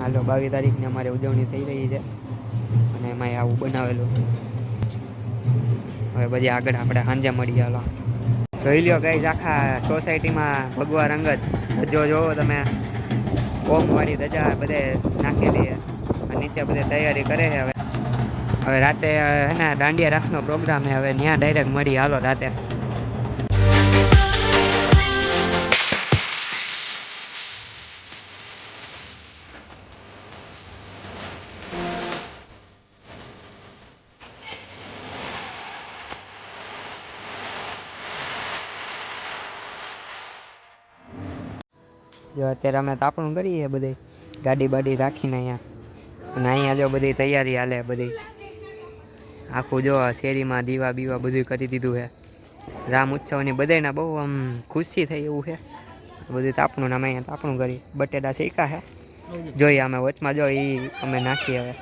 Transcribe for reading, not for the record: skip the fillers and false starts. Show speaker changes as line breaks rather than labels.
હાલો 22 તારીખની અમારે ઉજવણી થઈ રહી છે અને એમાં આવું બનાવેલું. હવે બધી આગળ આપણે સાંજે મળીએ. હાલો જોઈ લ્યો ગાઈઝ, આખા સોસાયટીમાં ભગવા રંગત ધજો જોવો તમે, ઓમવાળી ધજા બધે નાખેલી છે. નીચે બધે તૈયારી કરે છે. હવે રાતે હે ને દાંડિયા રાસનો પ્રોગ્રામ છે. હવે ત્યાં ડાયરેક્ટ મળી. હાલો રાતે જો અત્યારે અમે તાપણું કરીએ બધી ગાડી બાડી રાખીને અહીંયા. અને અહીંયા જો બધી તૈયારી હાલે બધી. આખું જો શેરીમાં દીવા બીવા બધું કરી દીધું છે. રામ ઉત્સવની બધાયના બહુ આમ ખુશી થઈ એવું છે. બધું તાપણું અમે અહીંયા તાપણું કરી. બટેટા શેકા છે, જોઈએ અમે વચમાં જો એ અમે નાખીએ હવે.